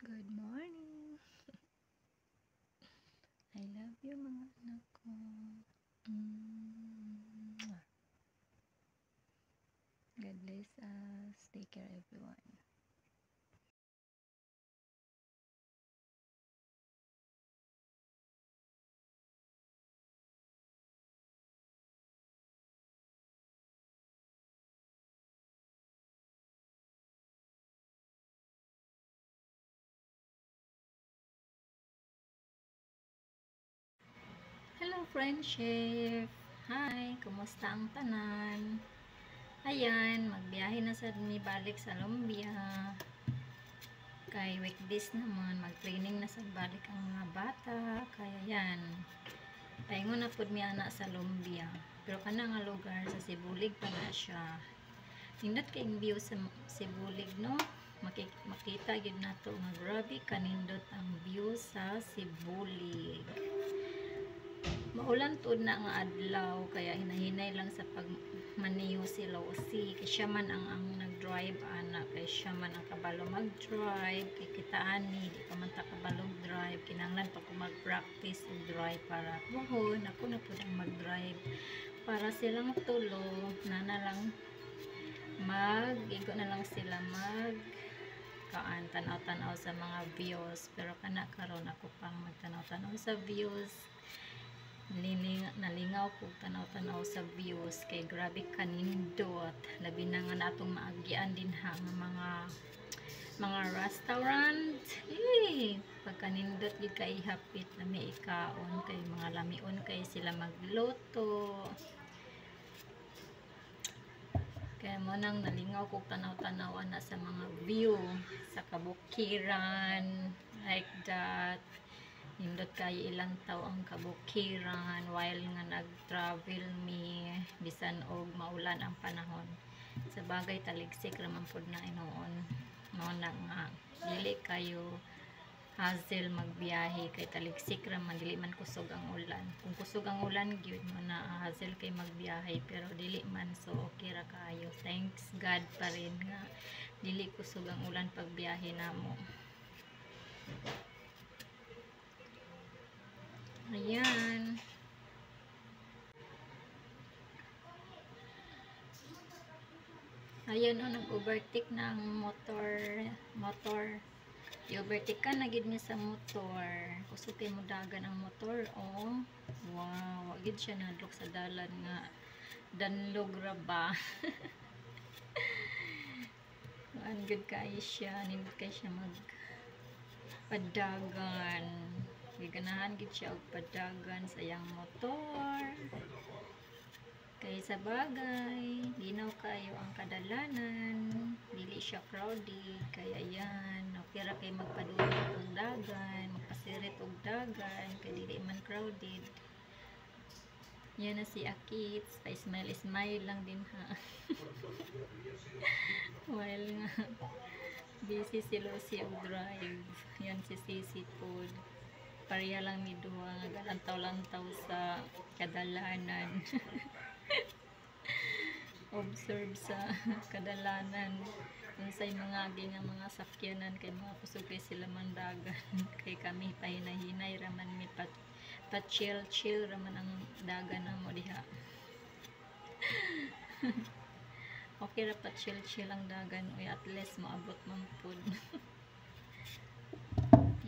Good morning. I love you mga anak ko. Mwah. God bless us. Take care everyone. Hello friendship. Hi, kumusta ang tanan? Ayan, magbiyahe na sa ni balik sa Lumbia. Kay weekdays naman, mag-training na sa balik ang mga bata. Kaya yan. Paingon na pud mi anak sa Lumbia. Pero kana nga lugar sa Sibulig pa na siya. Nindot kayong view sa Sibulig, no? Makita yun na to nga grabe kanindot ang view sa Sibulig. Maulan tuod na nga adlaw kaya hinahinay lang sa pagmaniyo si Losi kay siya man ang nag-drive ana kay siya man ang kabalo mag-drive kay kitaan ni di pa man ta kabalo drive kinahanglan pa ko mag-practice og drive para buhon ako na pud ang mag-drive para silang tulo na lang igo na lang sila tanaw-tanaw sa mga views pero kana karon ako pang magtanaw-tanaw sa views. Nalingaw ko tanaw-tanaw sa views kay grabe kanindot labi na nga natong maagian din ha mga restaurant pagkanindot gid kay hapit na may ikaon kay mga lamion kay sila magluto kaya mo nang nalingaw ko tanaw-tanaw na sa mga view sa kabukiran like that. Nindot kayo ilang tao ang kabukiran while nga nag-travel mi bisan og maulan ang panahon. Sa bagay taligsik raman pod na inoon. Na nga dili kayo hassle magbiyahe kay taligsik raman dili man kusog ang ulan. Kung kusog ang ulan gyud mo na hassle kay magbiyahe pero dili man so okay ra kayo. Thanks God pa rin nga dili kusog ang ulan pagbiyahe namo. Ayan. Ayan o, nag-overtake na ang motor. I-overtake ka na gid niya sa motor. Kusog kay mo dagan ang motor o. Wow, wagid siya nadlok sa dalan nga danlog ra ba. Ang good kay siya, nindot kay siya padagan. Giganahan gid siya og padagan sa iyang motor. Kay sa bagay, ginaw kayo ang kadalanan, dili siya crowded, kaya yan, okay ra kay magpadulog og dagan, magpasirit og dagan, kay dili man crowded. Yan na si Akits, pa-smile lang din ha. While nga, busy si Lucy og drive, yan si Sisi Food. Pareha lang ni duha nga galantaw-lantaw sa kadalanan. Observe sa kadalanan unsay mga nga mga sakyanan kay mga kusog kay sila mandagan kay kami pahinay-hinay raman mi pa chill raman ang dagan namo diha. Okay ra pa chill ang dagan uy at least maabot man pud.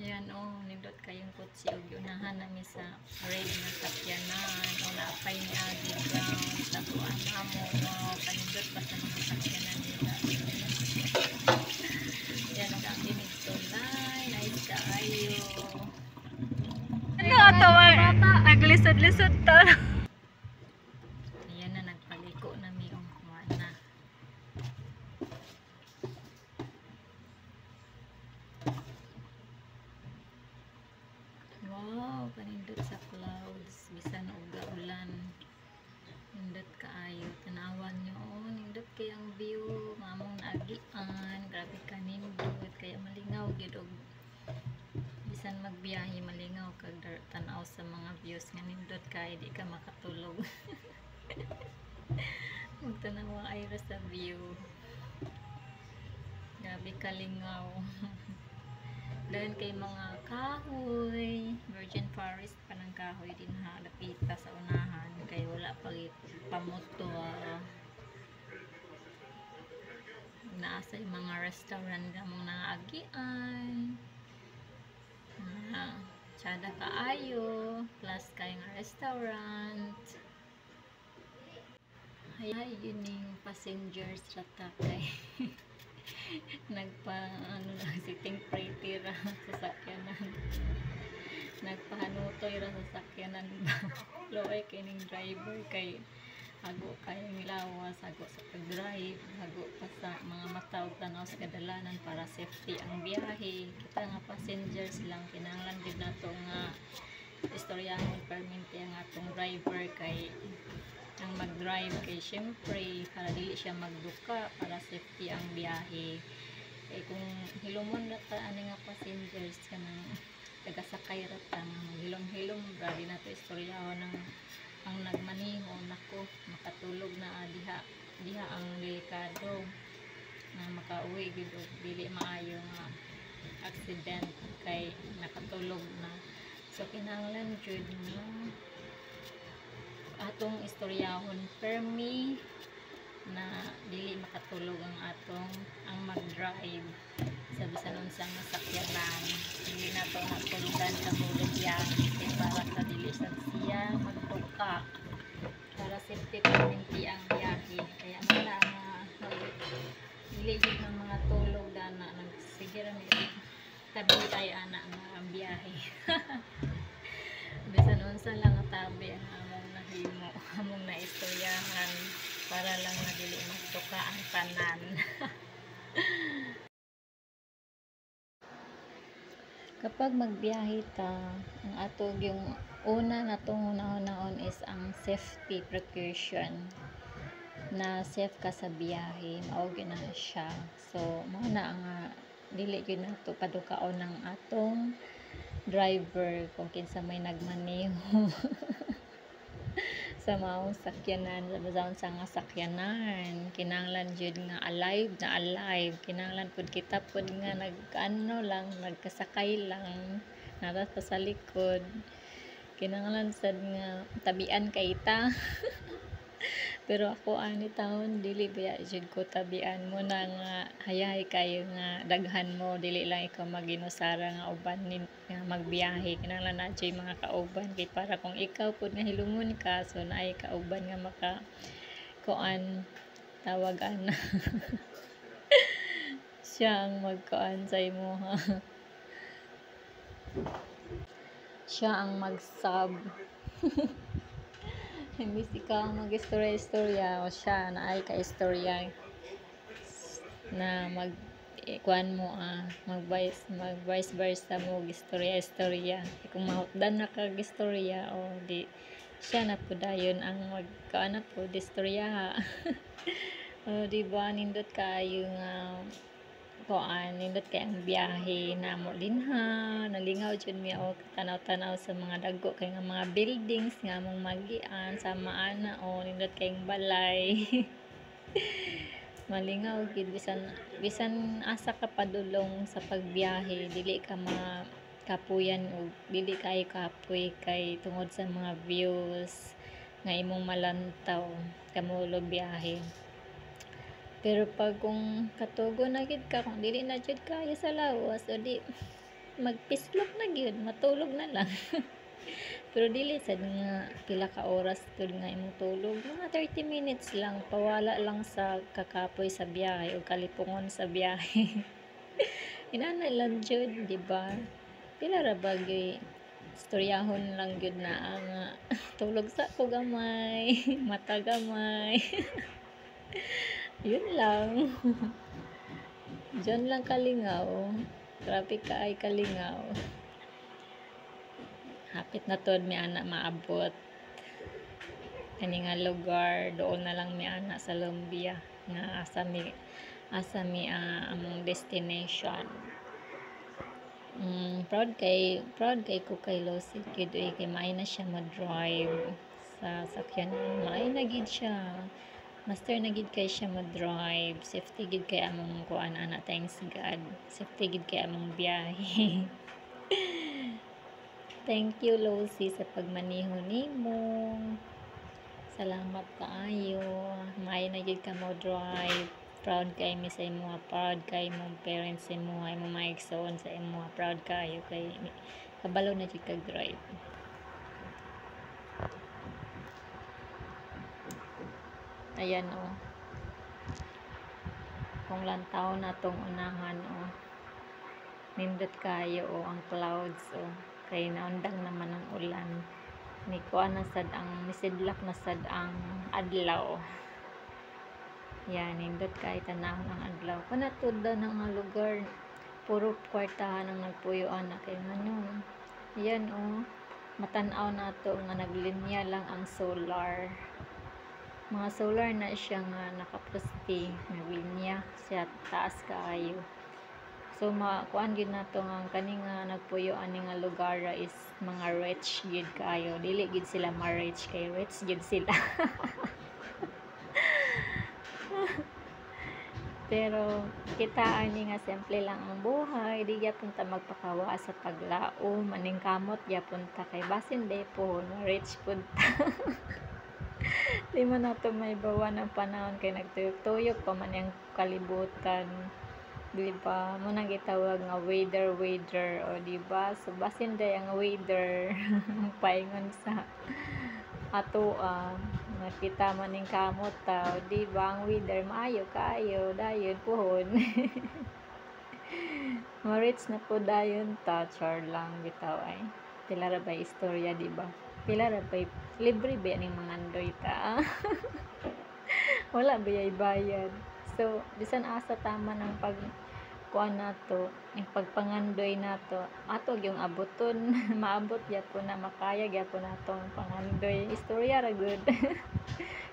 Yan nindot kayong kotse og unahan nami sa red na sakyanan o naapay ni Agi Brown sa tuan amo kanindot pa sa mga sakyanan nila. Yan ang dinig tulay nice kaayo. Ano atawa naglisod-lisod ta. Ayan na nagpaliko nami na. Wow, panindot sa clouds bisan og gaulan. Nindot kaayo tanawan nyo nindot kay ang view mamong naagian grabe kanindot kaya malingaw gid og bisan magbiyahe malingaw kag tanaw sa mga views nga nindot kay di ka makatulog. Magtanawa ay ra sa view. Grabe kalingaw. Dahil kay mga kahoy, virgin forest pa ng kahoy din ha, lapita sa unahan kay wala pa pamotor. Naasa yung mga restaurant gamong naagian. Tsada kaayo, plus kay nga restaurant. Hay yun yung passengers rata kay nagpa ano lang sitting pretty ra sa sakyanan, nagpahanutoy ra sa sakyanan ba loay kining driver kay hago kayang lawas, hago sa pag-drive, hago pa sa mga mata ug tanaw sa kadalanan para safety ang biyahe. Kita nga passengers lang kinahanglan gid nato nga istoryahon permente ang atong driver kay ang mag-drive kay syempre para dili siya magduka, para safety ang biyahe. Kay kung hilumon na ta ani nga passengers kanang tagasakay ra tang hilom-hilom grabe na to istoryahon ng ang nagmaniho nako makatulog na diha ang delikado na makauwi gid og dili maayo nga accident kay nakatulog na. So kinahanglan jud na atong istoryahon permi na dili makatulog ang mag-drive sa bisan unsang sakyanan. Hindi na to natulugan sa mulod yan kay para sa dili sa siya magbuka para safety permanente ang biyahe. Kaya wala nga dili yun ng mga tulog dana sige ra mi tabi tayo ana nga ang biyahe. Bisan unsa lang ang tabi ang among nahimo, among naistoryahan para lang na dili magtuka ang tanan. Kapag magbiyahe ta, ang atog yung una natong unahon is ang safety precaution na safe ka sa biyahe, mao na siya. So mao na ang dili gyud nato padukaon ng atong driver kung kinsa may nagmaneho sa maong sakyanan, sa bazawon sa nga sakyanan. Kinahanglan jud nga alive na alive, kinahanglan pud kita pud nga nagano lang, nagkasakay lang nara pa sa likod. Kinahanglan sad nga tabian kay ta. Pero ako ani taon dili biya jud ko tabian mo na nga hayahay kayo nga daghan mo dili lang ikaw maginusara nga uban nga magbiyahe. Kinahanglan na jud mga kauban kay para kung ikaw pud nga hilumon ka so naay kauban nga maka kuan tawag ana siya ang magkuan sa imo ha. Siya ang mag-sub. Imbis ikaw mag-istorya-istorya o siya na ay ka-istorya na kuan mo mag-vice versa mo istorya-istorya. Kung mahutdan na kag-istorya o di siya na po dayon ang magkuan na po istorya. O di ba nindot kayo nga kuan nindot kay ang biyahe na mo dinha nalingaw jud mi og tanaw-tanaw sa mga dagko kay nga mga buildings nga among magian sa maana o nindot kay balay. Malingaw gid bisan asa ka padulong sa pagbiyahe dili ka kapuyan og dili kay kapoy kay tungod sa mga views nga imong malantaw kamulo biyahe. Pero pag kung katugo na gid ka, kung dili na jud kaya sa lawas, o di magpislok na gyud, matulog na lang. Pero dili sad nga pila ka oras tud nga imong tulog, mga 30 minutes lang, pawala lang sa kakapoy sa biyahe o kalipungon sa biyahe. Inana lang jud, di ba? Pila ra ba gyud istoryahon lang gyud na ang tulog sa ko gamay, mata gamay. Yun lang. Diyan lang kalingaw. Traffic ka ay kalingaw. Hapit na to mi ana maabot. Kani nga lugar doon na lang mi ana sa Lumbia nga asa mi among destination. Proud kay ko kay Lucy kid kay maay na siya ma-drive sa sakyanan. Maay na gid siya. Master na gid kay siya mo drive, safety gid kay among kuan ana, thanks God, safety gid kay among biyahe. Thank you Lucy sa pagmaneho nimo, salamat kaayo, maayo na gid ka mo drive, proud kay mi sa imo, proud kay mong parents sa imo, ay mo maigsoon sa imo, proud kayo kay kabalo na gid kag drive. Ayan oh. Kung lantaw na tong unahan oh. Nindot kayo oh ang clouds oh. Kay naundang naman ang ulan. Ni kuan na sad ang misidlak na sad ang adlaw. Yan, nindot kay tanahon ang adlaw. Kuna tudda na nga lugar puro kwartahan ang nagpuyoan na kay ngano. Yan oh. Matan-aw na to nga naglinya lang ang solar. Mga solar na siya nga nakaposte, naglinya siya taas kaayo. So makuan gid nato nga kani nga nagpuyo ani nga lugar is mga rich gid kaayo. Dili gid sila ma-rich kay rich gid sila. Pero kita ani nga simple lang ang buhay, di gyapon ta magpakawa sa paglao, maning kamot gyapon ta kay basin day po rich pud ta. Di man nato may bawa ng panahon kay nagtuyok-tuyok pa man yung kalibutan. Di ba? Mo nang gitawag nga weather o di ba? So basin day ang weather paingon sa ato nakita man ning kamot ta, di ba? Ang weather maayo kaayo dayon puhon. Ma-rich na po dayon ta, char lang bitaw ay. Pila ra ba istorya di ba? Pila ra ba libre ba ning mga andoy ta? Wala ba yay bayad? So bisan asa tama ng pag kuan nato, ang pagpangandoy nato, ato yung abuton, maabot gyapon na makaya gyapon nato ang pangandoy. Istorya ra good.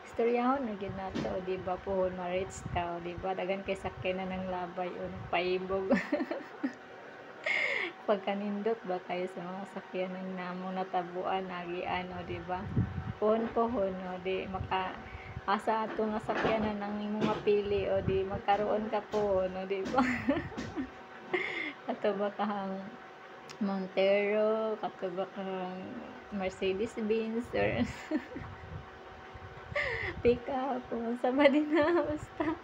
Istoryahon na gyud nato, di ba? Puhon ma-rich ta, di ba? Dagan kay sakay na ng labay o paibog. Pagkanindot ba kayo sa mga sakyan ng namong natabuan nagian o di ba? Pohon o di maka asa ato nga sakyanan ng imong mapili o di magkaroon ka po o di ba? Ato ba kahang Montero, kato ba kahang Mercedes Benz or pick up sa ba din na basta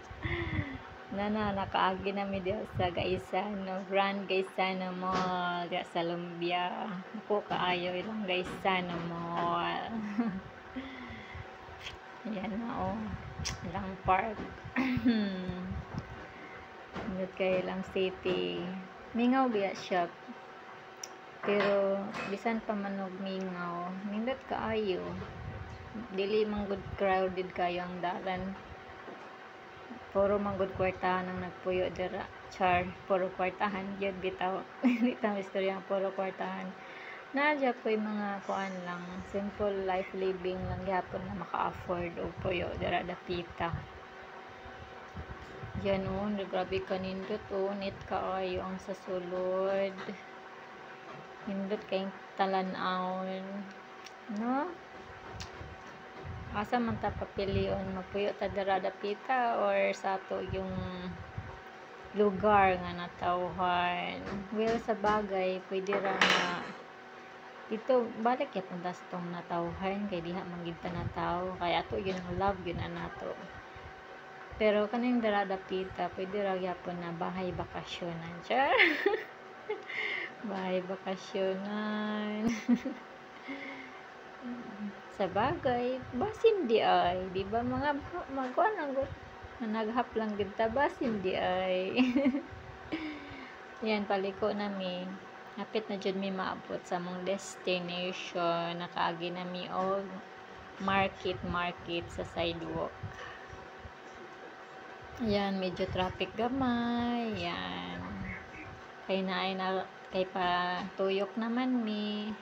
nakaagi nami diya sa Gaisano, Grand Gaisano Mall diya sa Lumbia. Ako kaayo ilang Gaisano Mall. Yan na oh, ilang park. Nindot kay ilang city. Mingaw biya shop. Pero bisan pa manog mingaw, nindot kaayo. Dili man good crowded kayo ang dalan. Puro manggod kwartahan ang nagpuyo dira, char, puro kwartahan gyud bitaw. Bitaw istorya puro kwartahan. Nadya po yung mga kuan lang, simple life living lang gyapon na maka-afford og puyo dira dapita. Yan o, grabe ka nindot o, nit kaayo ang sa sulod. Nindot kayong talan-aon, no? Asa man ta papilion, magpuyo ta dira dapita or sa ato yung lugar nga natawhan. Well, sa bagay, pwede ra na dito, balik yapon ta sa tong natawhan, kay diha manggid ta nataw, kay ato yun ang love yun na nato. Pero kaning dira dapita, pwede ra yapon na bahay bakasyonan. Char! Bahay bakasyonan. Sa bagay, basin di ay, di ba mga magkuan ang naghap lang gid ta, basin di ay. Yan paliko nami. Hapit na jud mi maabot sa mong destination, nakaagi nami og market sa sidewalk. Yan, medyo traffic gamay. Yan. Kay pa tuyok naman mi.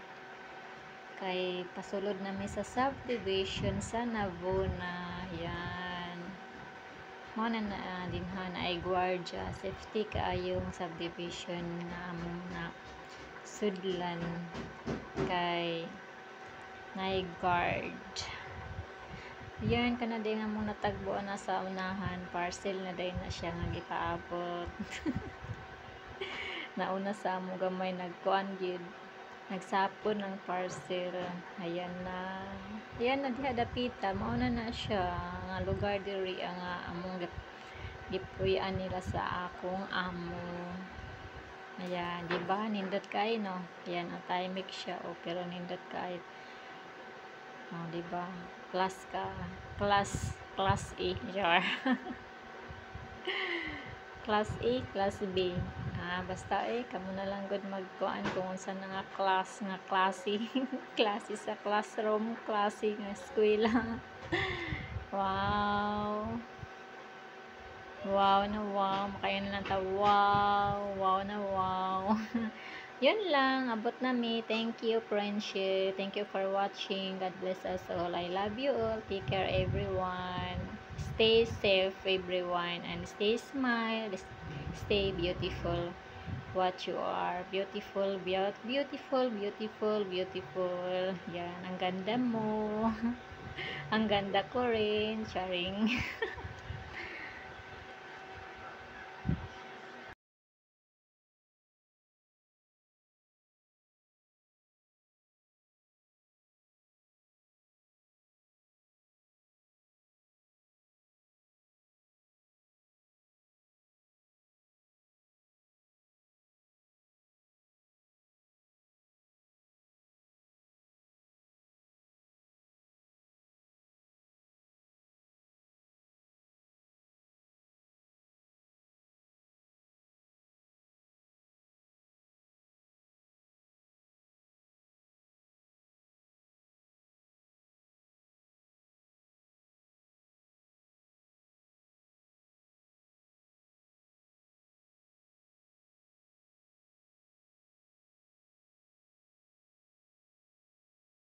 Kay pasulod nami sa subdivision sa Navona. Yan. Mo na dinhan ay guardia, safety kaayong subdivision na among na sudlan kay naay guard. Yan, kana din nga mong natagbo na sa unahan. Parcel na din na siya nga gipaabot. Nauna sa amo gamay nagkuan gyud. Nagsapon ng parcel. Ayan na. Ayan na diha dapita. Mauna na siya. Nga lugar diri nga among gipuy-an nila sa akong amo. Ayan, di ba? Nindot kay no. Ayan, ang timing siya oh, pero nindot kay. Oh, di ba? Class ka. Class A. Jar. Class A, class B. Basta kamo na lang good magkuan kung unsa na nga class nga klase. Klase sa classroom, klase nga eskwela. Wow. Wow na wow. Makaya na lang ta. Wow. Wow na wow. Yun lang. Abot na mi. Thank you, friendship. Thank you for watching. God bless us all. I love you all. Take care, everyone. Stay safe, everyone. And stay smile. Stay beautiful. What you are. Beautiful, beautiful, beautiful, beautiful. Yan. Ang ganda mo. Ang ganda ko rin. Charing.